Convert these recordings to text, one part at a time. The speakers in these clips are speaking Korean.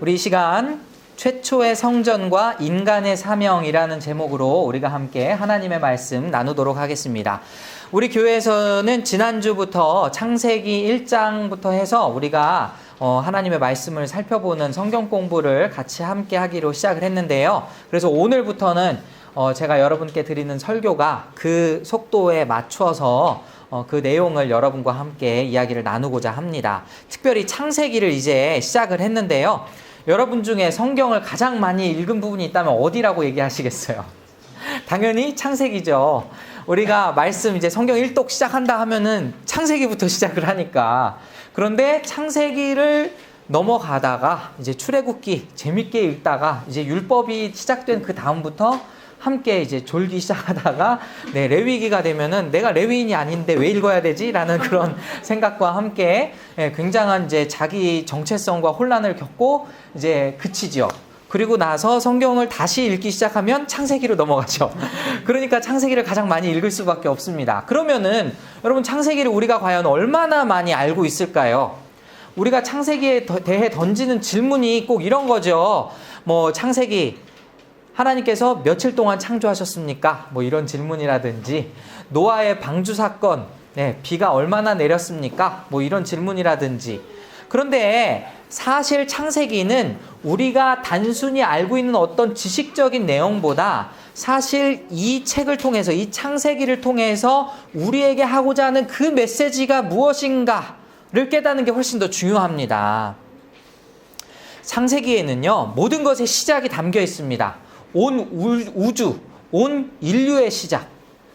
우리 이 시간 최초의 성전과 인간의 사명이라는 제목으로 우리가 함께 하나님의 말씀 나누도록 하겠습니다. 우리 교회에서는 지난주부터 창세기 1장부터 해서 우리가 하나님의 말씀을 살펴보는 성경 공부를 같이 함께 하기로 시작을 했는데요. 그래서 오늘부터는 제가 여러분께 드리는 설교가 그 속도에 맞춰서 그 내용을 여러분과 함께 이야기를 나누고자 합니다. 특별히 창세기를 이제 시작을 했는데요. 여러분 중에 성경을 가장 많이 읽은 부분이 있다면 어디라고 얘기하시겠어요? 당연히 창세기죠. 우리가 말씀 이제 성경 1독 시작한다 하면은 창세기부터 시작을 하니까. 그런데 창세기를 넘어가다가 이제 출애굽기 재밌게 읽다가 이제 율법이 시작된 그 다음부터 함께 이제 졸기 시작하다가 레위기가 되면은 내가 레위인이 아닌데 왜 읽어야 되지? 라는 그런 생각과 함께 굉장한 이제 자기 정체성과 혼란을 겪고 이제 그치죠. 그리고 나서 성경을 다시 읽기 시작하면 창세기로 넘어가죠. 그러니까 창세기를 가장 많이 읽을 수밖에 없습니다. 그러면은 여러분 창세기를 우리가 과연 얼마나 많이 알고 있을까요? 우리가 창세기에 대해 던지는 질문이 꼭 이런 거죠. 창세기 하나님께서 며칠 동안 창조하셨습니까? 이런 질문이라든지 노아의 방주 사건, 비가 얼마나 내렸습니까? 이런 질문이라든지. 그런데 사실 창세기는 우리가 단순히 알고 있는 어떤 지식적인 내용보다 사실 이 책을 통해서, 이 창세기를 통해서 우리에게 하고자 하는 그 메시지가 무엇인가를 깨닫는 게 훨씬 더 중요합니다. 창세기에는요, 모든 것의 시작이 담겨 있습니다. 온 우주, 온 인류의 시작,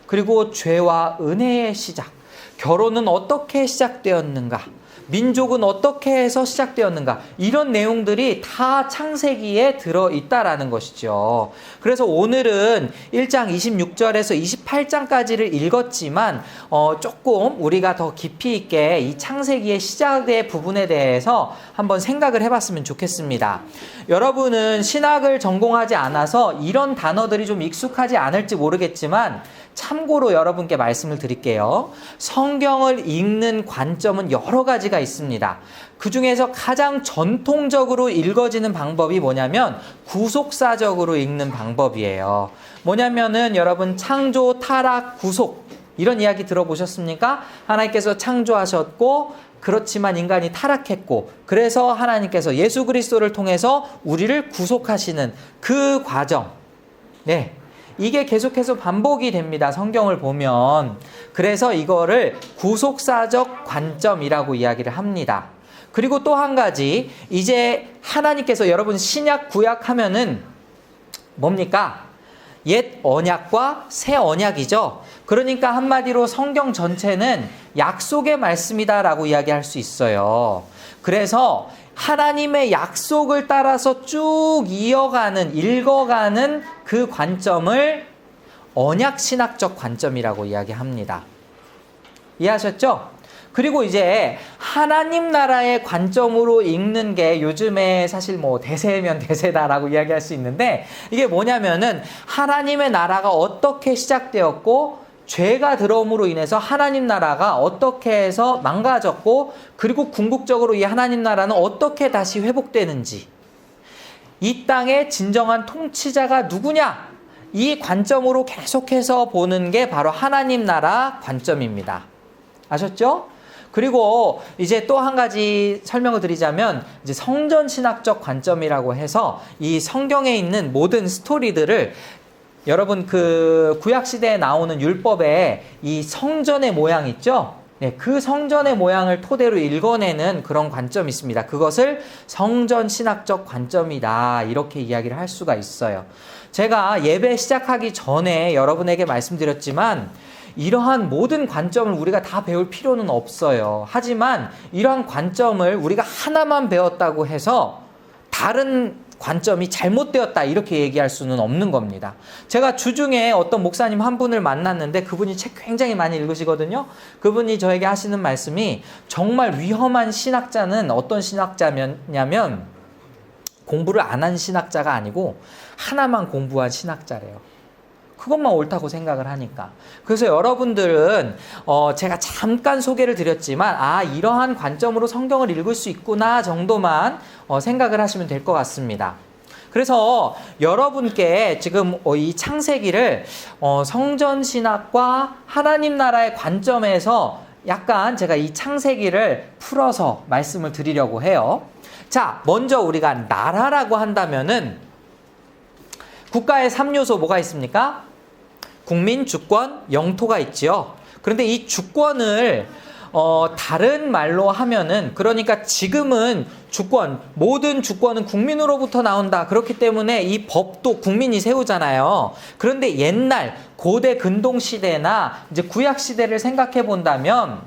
그리고 죄와 은혜의 시작, 결혼은 어떻게 시작되었는가, 민족은 어떻게 해서 시작되었는가, 이런 내용들이 다 창세기에 들어있다라는 것이죠. 그래서 오늘은 1장 26절에서 28장까지를 읽었지만 조금 우리가 더 깊이 있게 이 창세기의 시작의 부분에 대해서 한번 생각을 해봤으면 좋겠습니다. 여러분은 신학을 전공하지 않아서 이런 단어들이 좀 익숙하지 않을지 모르겠지만 참고로 여러분께 말씀을 드릴게요. 성경을 읽는 관점은 여러 가지가 있습니다. 그 중에서 가장 전통적으로 읽어지는 방법이 뭐냐면 구속사적으로 읽는 방법이에요. 뭐냐면은 여러분 창조, 타락, 구속 이런 이야기 들어보셨습니까? 하나님께서 창조하셨고 그렇지만 인간이 타락했고 그래서 하나님께서 예수 그리스도를 통해서 우리를 구속하시는 그 과정. 이게 계속해서 반복이 됩니다. 성경을 보면. 그래서 이거를 구속사적 관점이라고 이야기를 합니다. 그리고 또 한 가지, 이제 하나님께서 여러분 신약 구약 하면은 뭡니까? 옛 언약과 새 언약이죠. 그러니까 한마디로 성경 전체는 약속의 말씀이다라고 이야기할 수 있어요. 그래서 하나님의 약속을 따라서 쭉 읽어가는 그 관점을 언약신학적 관점이라고 이야기합니다. 이해하셨죠? 그리고 이제 하나님 나라의 관점으로 읽는 게 요즘에 사실 대세면 대세다라고 이야기할 수 있는데 이게 뭐냐면은 하나님의 나라가 어떻게 시작되었고 죄가 들어옴으로 인해서 하나님 나라가 어떻게 해서 망가졌고 그리고 궁극적으로 이 하나님 나라는 어떻게 다시 회복되는지 이 땅의 진정한 통치자가 누구냐 이 관점으로 계속해서 보는 게 바로 하나님 나라 관점입니다. 아셨죠? 그리고 이제 또 한 가지 설명을 드리자면 이제 성전신학적 관점이라고 해서 이 성경에 있는 모든 스토리들을 여러분 그 구약시대에 나오는 율법에 이 성전의 모양 있죠? 그 성전의 모양을 토대로 읽어내는 그런 관점이 있습니다. 그것을 성전신학적 관점이다 이렇게 이야기를 할 수가 있어요. 제가 예배 시작하기 전에 여러분에게 말씀드렸지만 이러한 모든 관점을 우리가 다 배울 필요는 없어요. 하지만 이러한 관점을 우리가 하나만 배웠다고 해서 다른 관점이 잘못되었다 이렇게 얘기할 수는 없는 겁니다. 제가 주중에 어떤 목사님 한 분을 만났는데 그분이 책 굉장히 많이 읽으시거든요. 그분이 저에게 하시는 말씀이 정말 위험한 신학자는 어떤 신학자냐면 공부를 안 한 신학자가 아니고 하나만 공부한 신학자래요. 그것만 옳다고 생각을 하니까. 그래서 여러분들은 제가 잠깐 소개를 드렸지만 이러한 관점으로 성경을 읽을 수 있구나 정도만 생각을 하시면 될 것 같습니다. 그래서 여러분께 지금 이 창세기를 성전신학과 하나님 나라의 관점에서 약간 제가 이 창세기를 풀어서 말씀을 드리려고 해요. 자, 먼저 우리가 나라라고 한다면은 국가의 3요소 뭐가 있습니까? 국민, 주권, 영토가 있지요. 그런데 이 주권을 다른 말로 하면은, 그러니까 지금은 주권, 모든 주권은 국민으로부터 나온다. 그렇기 때문에 이 법도 국민이 세우잖아요. 그런데 옛날 고대 근동 시대나 이제 구약 시대를 생각해 본다면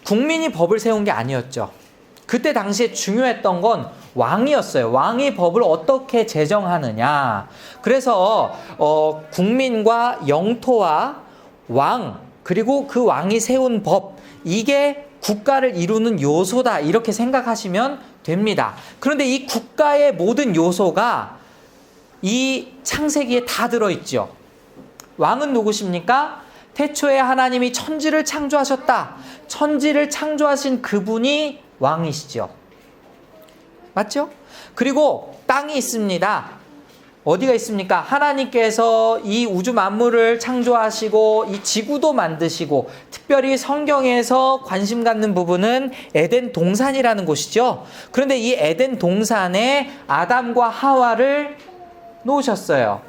국민이 법을 세운 게 아니었죠. 그때 당시에 중요했던 건 왕이었어요. 왕이 법을 어떻게 제정하느냐. 그래서 국민과 영토와 왕, 그리고 그 왕이 세운 법, 이게 국가를 이루는 요소다, 이렇게 생각하시면 됩니다. 그런데 이 국가의 모든 요소가 이 창세기에 다 들어있죠. 왕은 누구십니까? 태초에 하나님이 천지를 창조하셨다. 천지를 창조하신 그분이 왕이시죠. 맞죠? 그리고 땅이 있습니다. 어디가 있습니까? 하나님께서 이 우주 만물을 창조하시고 이 지구도 만드시고, 특별히 성경에서 관심 갖는 부분은 에덴 동산이라는 곳이죠. 그런데 이 에덴 동산에 아담과 하와를 놓으셨어요.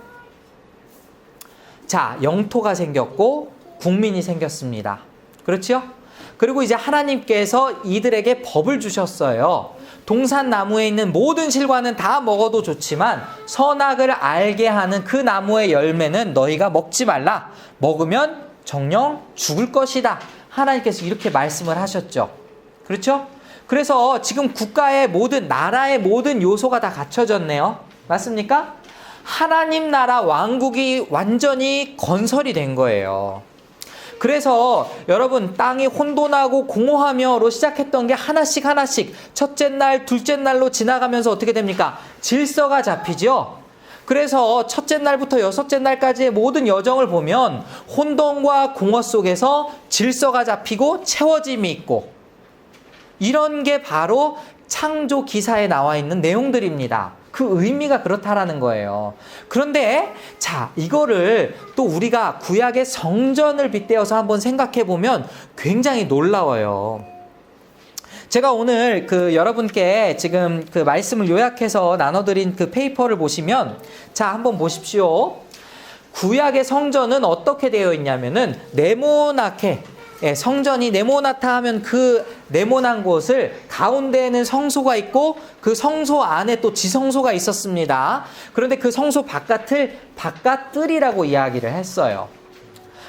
자, 영토가 생겼고 국민이 생겼습니다. 그렇죠? 그리고 이제 하나님께서 이들에게 법을 주셨어요. 동산 나무에 있는 모든 실과는 다 먹어도 좋지만 선악을 알게 하는 그 나무의 열매는 너희가 먹지 말라. 먹으면 정녕 죽을 것이다. 하나님께서 이렇게 말씀을 하셨죠. 그렇죠? 그래서 지금 국가의 모든, 나라의 모든 요소가 다 갖춰졌네요. 맞습니까? 하나님 나라 왕국이 완전히 건설이 된 거예요. 그래서 여러분, 땅이 혼돈하고 공허하며로 시작했던 게 하나씩 첫째 날, 둘째 날로 지나가면서 어떻게 됩니까? 질서가 잡히죠. 그래서 첫째 날부터 여섯째 날까지의 모든 여정을 보면 혼돈과 공허 속에서 질서가 잡히고 채워짐이 있고, 이런 게 바로 창조 기사에 나와 있는 내용들입니다. 그 의미가 그렇다라는 거예요. 그런데 자, 이거를 또 우리가 구약의 성전을 빗대어서 한번 생각해 보면 굉장히 놀라워요. 제가 오늘 여러분께 지금 그 말씀을 요약해서 나눠드린 그 페이퍼를 보시면, 자, 한번 보십시오. 구약의 성전은 어떻게 되어 있냐면은 네모나게, 성전이 네모나타 하면 그 네모난 곳을 가운데에는 성소가 있고 그 성소 안에 또 지성소가 있었습니다. 그런데 그 성소 바깥을 바깥뜰이라고 이야기를 했어요.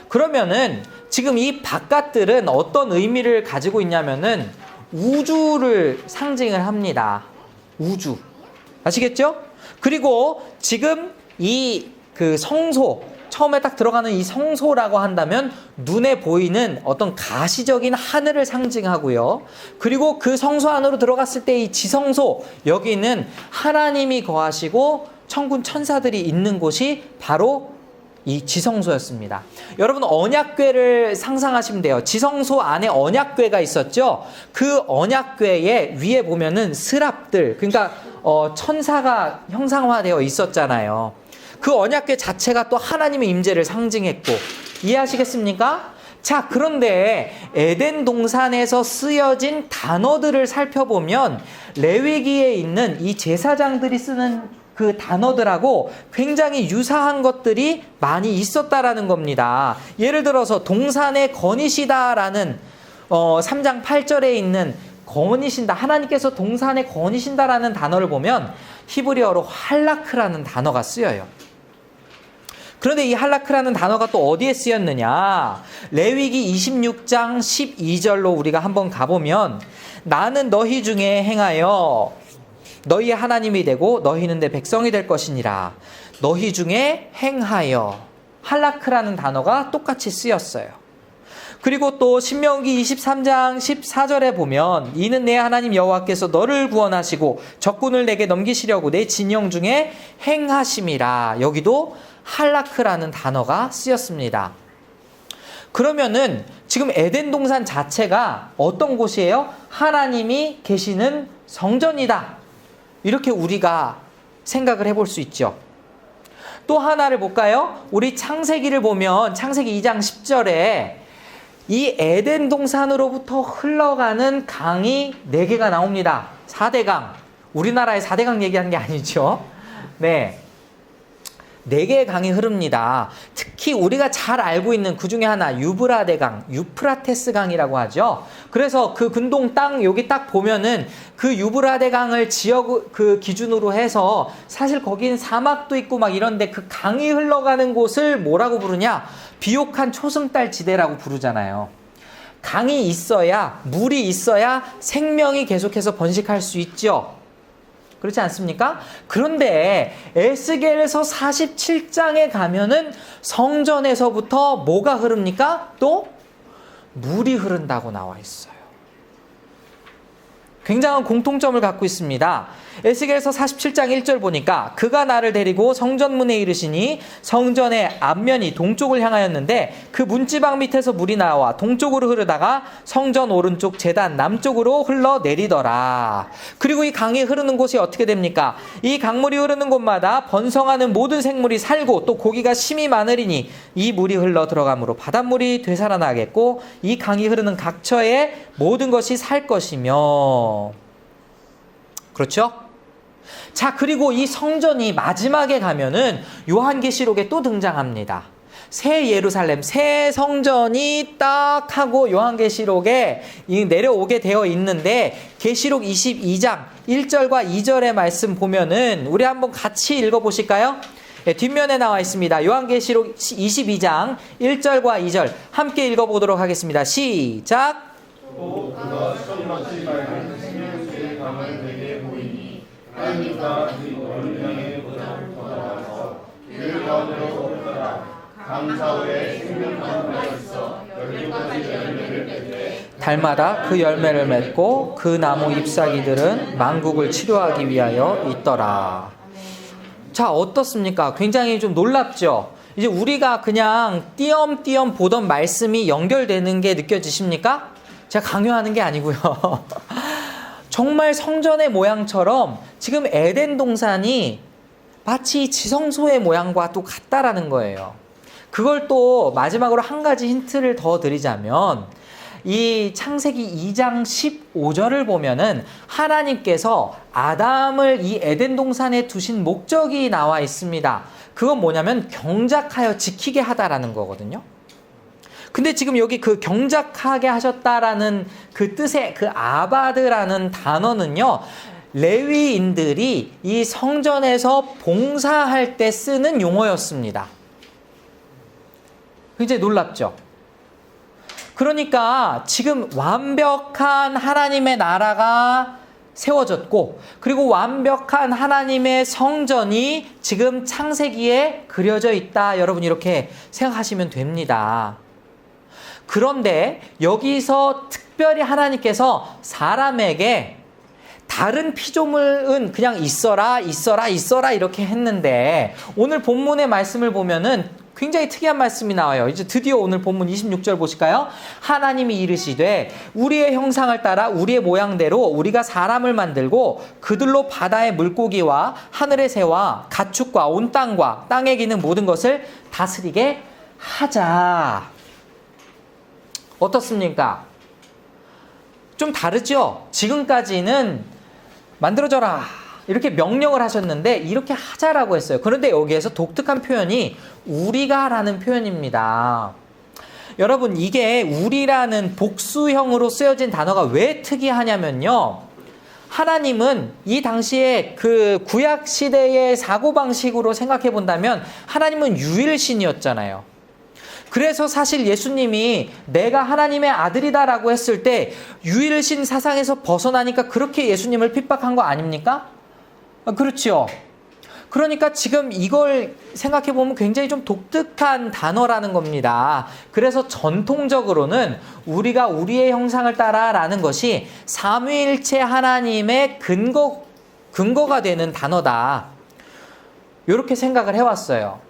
그러면은 지금 이 바깥뜰은 어떤 의미를 가지고 있냐면은 우주를 상징을 합니다. 우주. 아시겠죠? 그리고 지금 이 성소, 처음에 딱 들어가는 이 성소라고 한다면 눈에 보이는 어떤 가시적인 하늘을 상징하고요. 그리고 그 성소 안으로 들어갔을 때 이 지성소, 여기는 하나님이 거하시고 천군 천사들이 있는 곳이 바로 이 지성소였습니다. 여러분, 언약궤를 상상하시면 돼요. 지성소 안에 언약궤가 있었죠. 그 언약궤에 위에 보면은 스랍들, 그러니까 천사가 형상화되어 있었잖아요. 그 언약궤 자체가 또 하나님의 임재를 상징했고, 이해하시겠습니까? 자, 그런데 에덴 동산에서 쓰여진 단어들을 살펴보면 레위기에 있는 이 제사장들이 쓰는 그 단어들하고 굉장히 유사한 것들이 많이 있었다라는 겁니다. 예를 들어서 동산에 거니시다라는 3장 8절에 있는 거니신다, 하나님께서 동산에 거니신다라는 단어를 보면 히브리어로 할라크라는 단어가 쓰여요. 그런데 이 할라크라는 단어가 또 어디에 쓰였느냐? 레위기 26장 12절로 우리가 한번 가보면, 나는 너희 중에 행하여 너희의 하나님이 되고 너희는 내 백성이 될 것이니라. 너희 중에 행하여, 할라크라는 단어가 똑같이 쓰였어요. 그리고 또 신명기 23장 14절에 보면, 이는 내 하나님 여호와께서 너를 구원하시고 적군을 내게 넘기시려고 내 진영 중에 행하심이라. 여기도 할라크라는 단어가 쓰였습니다. 그러면은 지금 에덴 동산 자체가 어떤 곳이에요? 하나님이 계시는 성전이다. 이렇게 우리가 생각을 해볼 수 있죠. 또 하나를 볼까요? 우리 창세기를 보면 창세기 2장 10절에 이 에덴 동산으로부터 흘러가는 강이 4개가 나옵니다. 4대 강. 우리나라의 4대 강 얘기하는 게 아니죠. 네. 4개의 강이 흐릅니다. 특히 우리가 잘 알고 있는 그 중에 하나 유브라데 강, 유프라테스 강이라고 하죠. 그래서 그 근동 땅 여기 딱 보면은 그 유브라데 강을 지역 그 기준으로 해서 사실 거기는 사막도 있고 막 이런데 그 강이 흘러가는 곳을 뭐라고 부르냐? 비옥한 초승달 지대라고 부르잖아요. 강이 있어야, 물이 있어야 생명이 계속해서 번식할 수 있죠. 그렇지 않습니까? 그런데 에스겔서 47장에 가면은 성전에서부터 뭐가 흐릅니까? 또 물이 흐른다고 나와 있어요. 굉장한 공통점을 갖고 있습니다. 에스겔서 47장 1절 보니까 그가 나를 데리고 성전문에 이르시니 성전의 앞면이 동쪽을 향하였는데 그 문지방 밑에서 물이 나와 동쪽으로 흐르다가 성전 오른쪽 제단 남쪽으로 흘러내리더라. 그리고 이 강이 흐르는 곳이 어떻게 됩니까? 이 강물이 흐르는 곳마다 번성하는 모든 생물이 살고 또 고기가 심이 많으리니 이 물이 흘러 들어가므로 바닷물이 되살아나겠고 이 강이 흐르는 각처에 모든 것이 살 것이며. 그렇죠? 자, 그리고 이 성전이 마지막에 가면은 요한계시록에 또 등장합니다. 새 예루살렘, 새 성전이 딱 하고 요한계시록에 내려오게 되어 있는데 계시록 22장 1절과 2절의 말씀 보면은 우리 한번 같이 읽어보실까요? 네, 뒷면에 나와 있습니다. 요한계시록 22장 1절과 2절 함께 읽어보도록 하겠습니다. 시작! 또 그가 천만치 밝은 생명수의 강을 내게 보이니 하나님과 그 얼굴의 보좌부터 나와서 그 가운데로 오르더라. 강 사이에 생명나무가 있어 12가지 열매를 맺되 달마다 그 열매를 맺고 그 나무 잎사귀들은 만국을 치료하기 위하여 있더라. 자, 어떻습니까? 굉장히 좀 놀랍죠? 이제 우리가 그냥 띄엄띄엄 보던 말씀이 연결되는 게 느껴지십니까? 제가 강요하는 게 아니고요. 정말 성전의 모양처럼 지금 에덴 동산이 마치 지성소의 모양과 또 같다라는 거예요. 그걸 또 마지막으로 한 가지 힌트를 더 드리자면 이 창세기 2장 15절을 보면은 하나님께서 아담을 이 에덴 동산에 두신 목적이 나와 있습니다. 그건 뭐냐면 경작하여 지키게 하다라는 거거든요. 근데 지금 여기 그 경작하게 하셨다라는 그 뜻의 그 아바드라는 단어는요, 레위인들이 이 성전에서 봉사할 때 쓰는 용어였습니다. 굉장히 놀랍죠? 그러니까 지금 완벽한 하나님의 나라가 세워졌고, 그리고 완벽한 하나님의 성전이 지금 창세기에 그려져 있다. 여러분 이렇게 생각하시면 됩니다. 그런데 여기서 특별히 하나님께서 사람에게 다른 피조물은 그냥 있어라 이렇게 했는데 오늘 본문의 말씀을 보면은 굉장히 특이한 말씀이 나와요. 이제 드디어 오늘 본문 26절 보실까요? 하나님이 이르시되 우리의 형상을 따라 우리의 모양대로 우리가 사람을 만들고 그들로 바다의 물고기와 하늘의 새와 가축과 온 땅과 땅에 기는 모든 것을 다스리게 하자. 어떻습니까? 좀 다르죠? 지금까지는 만들어져라 이렇게 명령을 하셨는데 이렇게 하자라고 했어요. 그런데 여기에서 독특한 표현이 우리가라는 표현입니다. 여러분 이게 우리라는 복수형으로 쓰여진 단어가 왜 특이하냐면요, 하나님은 이 당시에 그 구약 시대의 사고방식으로 생각해 본다면 하나님은 유일신이었잖아요. 그래서 사실 예수님이 내가 하나님의 아들이다라고 했을 때 유일신 사상에서 벗어나니까 그렇게 예수님을 핍박한 거 아닙니까? 그렇죠. 그러니까 지금 이걸 생각해 보면 굉장히 좀 독특한 단어라는 겁니다. 그래서 전통적으로는 우리가 우리의 형상을 따라라는 것이 삼위일체 하나님의 근거가 되는 단어다. 이렇게 생각을 해왔어요.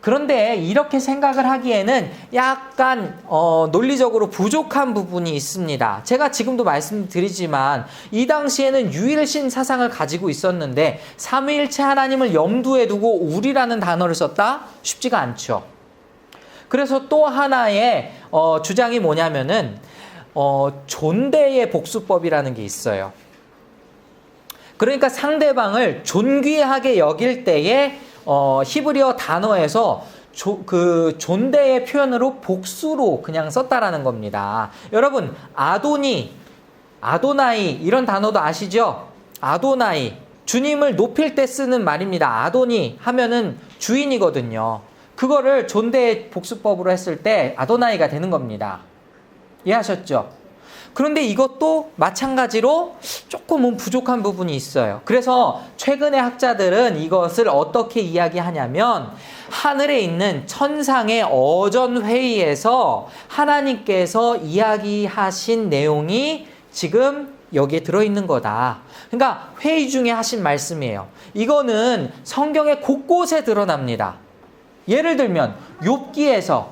그런데 이렇게 생각을 하기에는 약간 논리적으로 부족한 부분이 있습니다. 제가 지금도 말씀드리지만 이 당시에는 유일신 사상을 가지고 있었는데 삼위일체 하나님을 염두에 두고 우리라는 단어를 썼다? 쉽지가 않죠. 그래서 또 하나의 주장이 뭐냐면은 존대의 복수법이라는 게 있어요. 그러니까 상대방을 존귀하게 여길 때에 히브리어 단어에서 그 존대의 표현으로 복수로 그냥 썼다라는 겁니다. 여러분, 아도나이 이런 단어도 아시죠? 아도나이, 주님을 높일 때 쓰는 말입니다. 아도니 하면은 주인이거든요. 그거를 존대의 복수법으로 했을 때 아도나이가 되는 겁니다. 이해하셨죠? 그런데 이것도 마찬가지로 조금은 부족한 부분이 있어요. 그래서 최근의 학자들은 이것을 어떻게 이야기하냐면 하늘에 있는 천상의 어전회의에서 하나님께서 이야기하신 내용이 지금 여기에 들어있는 거다. 그러니까 회의 중에 하신 말씀이에요. 이거는 성경의 곳곳에 드러납니다. 예를 들면 욥기에서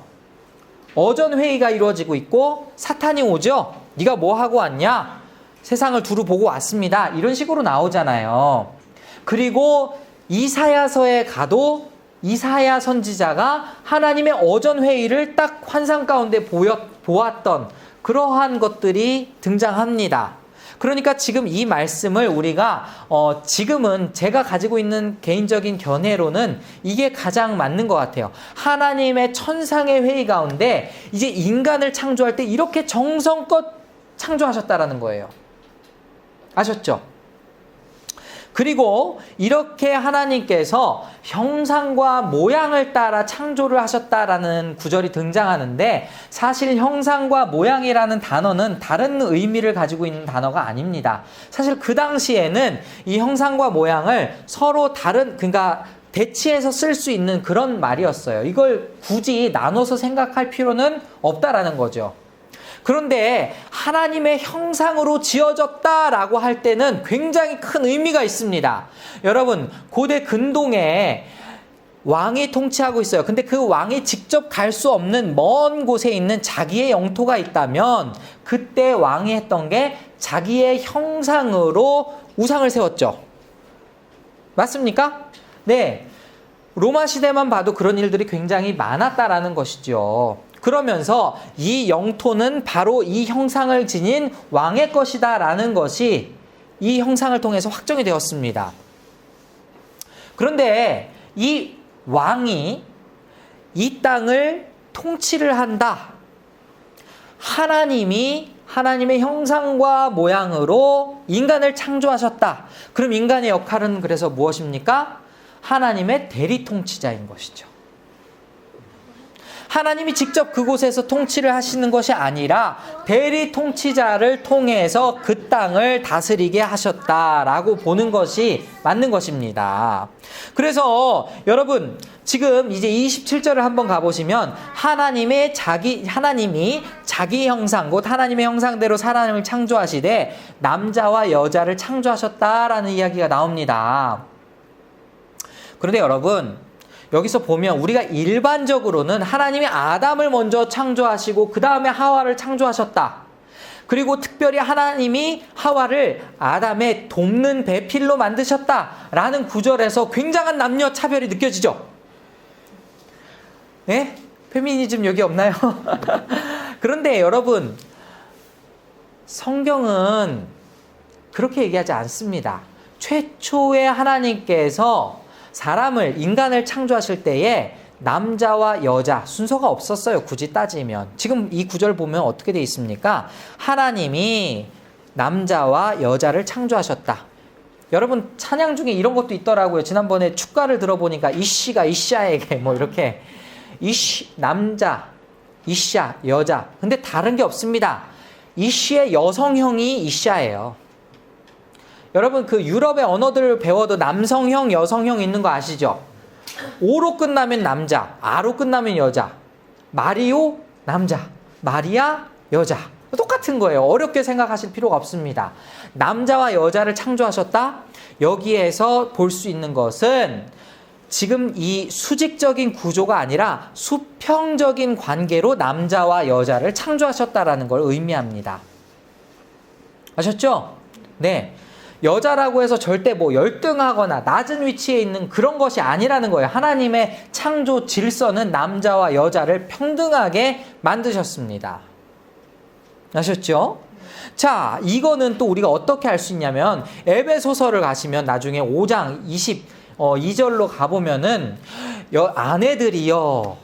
어전회의가 이루어지고 있고 사탄이 오죠. 네가 뭐 하고 왔냐? 세상을 두루 보고 왔습니다. 이런 식으로 나오잖아요. 그리고 이사야서에 가도 이사야 선지자가 하나님의 어전회의를 딱 환상 가운데 보았던 그러한 것들이 등장합니다. 그러니까 지금 이 말씀을 우리가 지금은 제가 가지고 있는 개인적인 견해로는 이게 가장 맞는 것 같아요. 하나님의 천상의 회의 가운데 이제 인간을 창조할 때 이렇게 정성껏 창조하셨다라는 거예요. 아셨죠? 그리고 이렇게 하나님께서 형상과 모양을 따라 창조를 하셨다라는 구절이 등장하는데 사실 형상과 모양이라는 단어는 다른 의미를 가지고 있는 단어가 아닙니다. 사실 그 당시에는 이 형상과 모양을 서로 다른, 그러니까 대치해서 쓸 수 있는 그런 말이었어요. 이걸 굳이 나눠서 생각할 필요는 없다라는 거죠. 그런데 하나님의 형상으로 지어졌다라고 할 때는 굉장히 큰 의미가 있습니다. 여러분, 고대 근동에 왕이 통치하고 있어요. 근데 그 왕이 직접 갈 수 없는 먼 곳에 있는 자기의 영토가 있다면 그때 왕이 했던 게 자기의 형상으로 우상을 세웠죠. 맞습니까? 네. 로마 시대만 봐도 그런 일들이 굉장히 많았다라는 것이죠. 그러면서 이 영토는 바로 이 형상을 지닌 왕의 것이다 라는 것이 이 형상을 통해서 확정이 되었습니다. 그런데 이 왕이 이 땅을 통치를 한다. 하나님이 하나님의 형상과 모양으로 인간을 창조하셨다. 그럼 인간의 역할은 그래서 무엇입니까? 하나님의 대리 통치자인 것이죠. 하나님이 직접 그곳에서 통치를 하시는 것이 아니라 대리 통치자를 통해서 그 땅을 다스리게 하셨다라고 보는 것이 맞는 것입니다. 그래서 여러분 지금 이제 27절을 한번 가보시면 하나님이 자기 형상 곧 하나님의 형상대로 사람을 창조하시되 남자와 여자를 창조하셨다라는 이야기가 나옵니다. 그런데 여러분 여기서 보면 우리가 일반적으로는 하나님이 아담을 먼저 창조하시고 그 다음에 하와를 창조하셨다. 그리고 특별히 하나님이 하와를 아담의 돕는 배필로 만드셨다라는 구절에서 굉장한 남녀 차별이 느껴지죠. 네? 페미니즘 여기 없나요? 그런데 여러분 성경은 그렇게 얘기하지 않습니다. 최초의 하나님께서 인간을 창조하실 때에 남자와 여자 순서가 없었어요. 굳이 따지면. 지금 이 구절 보면 어떻게 되어 있습니까? 하나님이 남자와 여자를 창조하셨다. 여러분 찬양 중에 이런 것도 있더라고요. 지난번에 축가를 들어보니까 이씨가 이샤에게 뭐 이렇게 남자, 이샤, 여자. 근데 다른 게 없습니다. 이씨의 여성형이 이샤예요. 여러분 그 유럽의 언어들을 배워도 남성형, 여성형 있는 거 아시죠? 오로 끝나면 남자, 아로 끝나면 여자. 마리오 남자, 마리아 여자. 똑같은 거예요. 어렵게 생각하실 필요가 없습니다. 남자와 여자를 창조하셨다? 여기에서 볼 수 있는 것은 지금 이 수직적인 구조가 아니라 수평적인 관계로 남자와 여자를 창조하셨다라는 걸 의미합니다. 아셨죠? 네. 여자라고 해서 절대 뭐 열등하거나 낮은 위치에 있는 그런 것이 아니라는 거예요. 하나님의 창조 질서는 남자와 여자를 평등하게 만드셨습니다. 아셨죠? 자, 이거는 또 우리가 어떻게 알 수 있냐면 에베소서를 가시면 나중에 5장 22절로 가보면은 아내들이여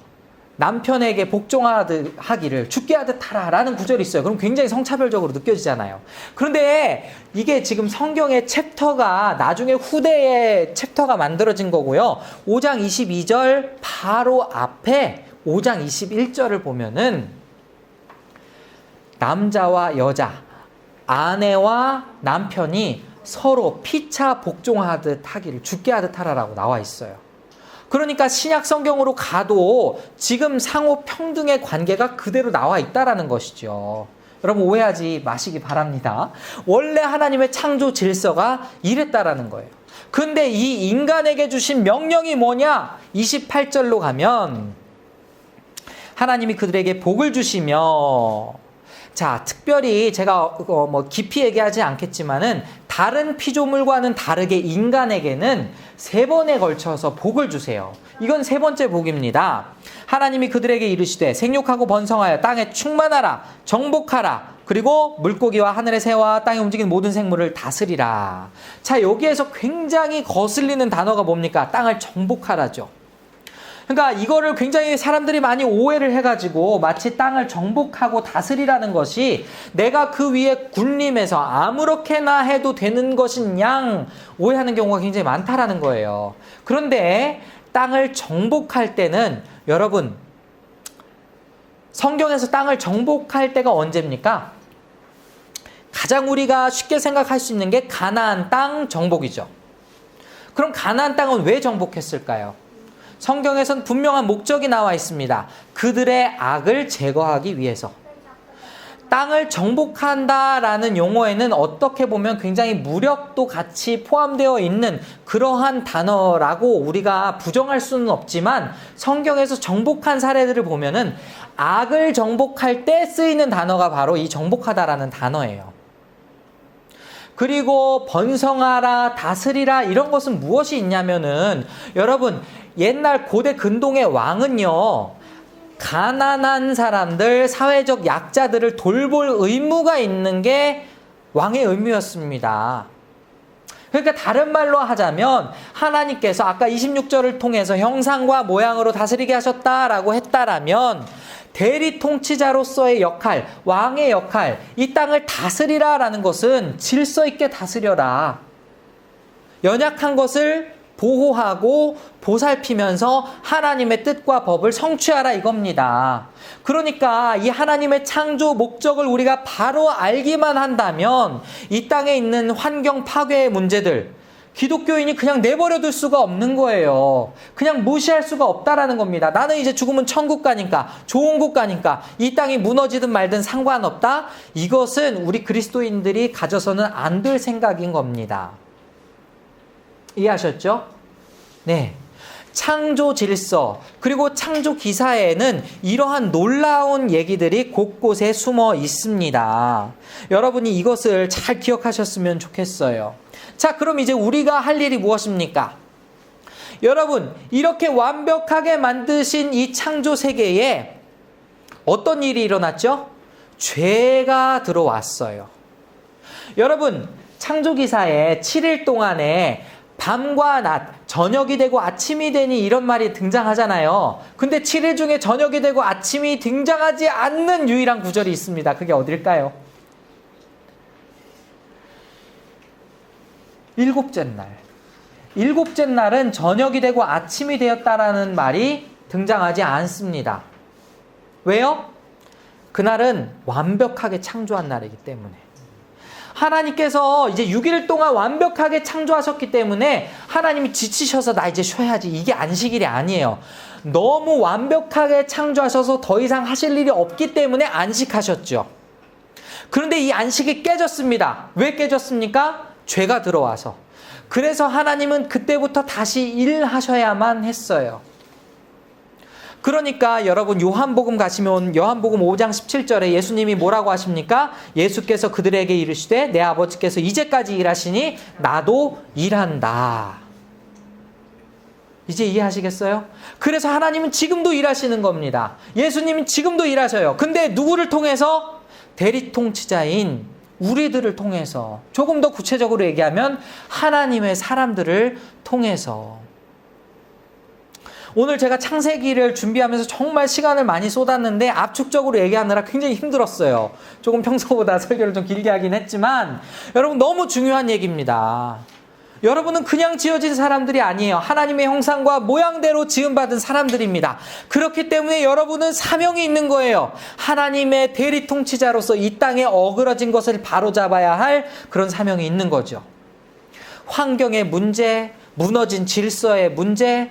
남편에게 복종하기를 죽게 하듯 하라라는 구절이 있어요. 그럼 굉장히 성차별적으로 느껴지잖아요. 그런데 이게 지금 성경의 챕터가 나중에 후대의 챕터가 만들어진 거고요. 5장 22절 바로 앞에 5장 21절을 보면은 남자와 여자, 아내와 남편이 서로 피차 복종하듯 하기를 죽게 하듯 하라라고 나와 있어요. 그러니까 신약 성경으로 가도 지금 상호 평등의 관계가 그대로 나와 있다라는 것이죠. 여러분 오해하지 마시기 바랍니다. 원래 하나님의 창조 질서가 이랬다라는 거예요. 근데 이 인간에게 주신 명령이 뭐냐? 28절로 가면 하나님이 그들에게 복을 주시며, 자, 특별히 제가 뭐 깊이 얘기하지 않겠지만은 다른 피조물과는 다르게 인간에게는 3번에 걸쳐서 복을 주세요. 이건 3번째 복입니다. 하나님이 그들에게 이르시되 생육하고 번성하여 땅에 충만하라, 정복하라, 그리고 물고기와 하늘의 새와 땅에 움직이는 모든 생물을 다스리라. 자, 여기에서 굉장히 거슬리는 단어가 뭡니까? 땅을 정복하라죠. 그러니까 이거를 굉장히 사람들이 많이 오해를 해가지고 마치 땅을 정복하고 다스리라는 것이 내가 그 위에 군림해서 아무렇게나 해도 되는 것인 양 오해하는 경우가 굉장히 많다라는 거예요. 그런데 땅을 정복할 때는 여러분 성경에서 땅을 정복할 때가 언제입니까? 가장 우리가 쉽게 생각할 수 있는 게 가나안 땅 정복이죠. 그럼 가나안 땅은 왜 정복했을까요? 성경에선 분명한 목적이 나와 있습니다. 그들의 악을 제거하기 위해서. 땅을 정복한다라는 용어에는 어떻게 보면 굉장히 무력도 같이 포함되어 있는 그러한 단어라고 우리가 부정할 수는 없지만 성경에서 정복한 사례들을 보면은 악을 정복할 때 쓰이는 단어가 바로 이 정복하다라는 단어예요. 그리고 번성하라, 다스리라 이런 것은 무엇이 있냐면은 여러분 옛날 고대 근동의 왕은요 가난한 사람들, 사회적 약자들을 돌볼 의무가 있는 게 왕의 의무였습니다. 그러니까 다른 말로 하자면 하나님께서 아까 26절을 통해서 형상과 모양으로 다스리게 하셨다라고 했다라면 대리 통치자로서의 역할, 왕의 역할, 이 땅을 다스리라라는 것은 질서 있게 다스려라. 연약한 것을 보호하고 보살피면서 하나님의 뜻과 법을 성취하라 이겁니다. 그러니까 이 하나님의 창조 목적을 우리가 바로 알기만 한다면 이 땅에 있는 환경 파괴의 문제들 기독교인이 그냥 내버려둘 수가 없는 거예요. 그냥 무시할 수가 없다라는 겁니다. 나는 이제 죽으면 천국 가니까, 좋은 곳 가니까 이 땅이 무너지든 말든 상관없다. 이것은 우리 그리스도인들이 가져서는 안 될 생각인 겁니다. 이해하셨죠? 네. 창조 질서, 그리고 창조 기사에는 이러한 놀라운 얘기들이 곳곳에 숨어 있습니다. 여러분이 이것을 잘 기억하셨으면 좋겠어요. 자, 그럼 이제 우리가 할 일이 무엇입니까? 여러분, 이렇게 완벽하게 만드신 이 창조 세계에 어떤 일이 일어났죠? 죄가 들어왔어요. 여러분, 창조기사에 7일 동안에 밤과 낮, 저녁이 되고 아침이 되니 이런 말이 등장하잖아요. 근데 7일 중에 저녁이 되고 아침이 등장하지 않는 유일한 구절이 있습니다. 그게 어딜까요? 일곱째 날. 일곱째 날은 저녁이 되고 아침이 되었다라는 말이 등장하지 않습니다. 왜요? 그날은 완벽하게 창조한 날이기 때문에. 하나님께서 이제 6일 동안 완벽하게 창조하셨기 때문에 하나님이 지치셔서 나 이제 쉬어야지. 이게 안식일이 아니에요. 너무 완벽하게 창조하셔서 더 이상 하실 일이 없기 때문에 안식하셨죠. 그런데 이 안식이 깨졌습니다. 왜 깨졌습니까? 죄가 들어와서. 그래서 하나님은 그때부터 다시 일하셔야만 했어요. 그러니까 여러분 요한복음 가시면 요한복음 5장 17절에 예수님이 뭐라고 하십니까? 예수께서 그들에게 이르시되 내 아버지께서 이제까지 일하시니 나도 일한다. 이제 이해하시겠어요? 그래서 하나님은 지금도 일하시는 겁니다. 예수님은 지금도 일하셔요. 근데 누구를 통해서? 대리통치자인 우리들을 통해서, 조금 더 구체적으로 얘기하면 하나님의 사람들을 통해서. 오늘 제가 창세기를 준비하면서 정말 시간을 많이 쏟았는데 압축적으로 얘기하느라 굉장히 힘들었어요. 조금 평소보다 설교를 좀 길게 하긴 했지만 여러분 너무 중요한 얘기입니다. 여러분은 그냥 지어진 사람들이 아니에요. 하나님의 형상과 모양대로 지음받은 사람들입니다. 그렇기 때문에 여러분은 사명이 있는 거예요. 하나님의 대리통치자로서 이 땅에 어그러진 것을 바로잡아야 할 그런 사명이 있는 거죠. 환경의 문제, 무너진 질서의 문제,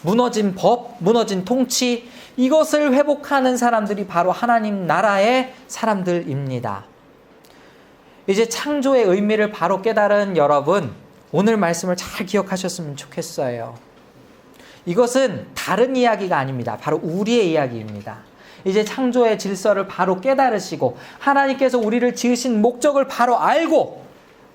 무너진 법, 무너진 통치, 이것을 회복하는 사람들이 바로 하나님 나라의 사람들입니다. 이제 창조의 의미를 바로 깨달은 여러분, 오늘 말씀을 잘 기억하셨으면 좋겠어요. 이것은 다른 이야기가 아닙니다. 바로 우리의 이야기입니다. 이제 창조의 질서를 바로 깨달으시고 하나님께서 우리를 지으신 목적을 바로 알고,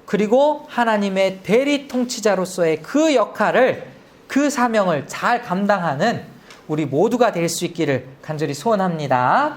그리고 하나님의 대리 통치자로서의 그 역할을, 그 사명을 잘 감당하는 우리 모두가 될 수 있기를 간절히 소원합니다.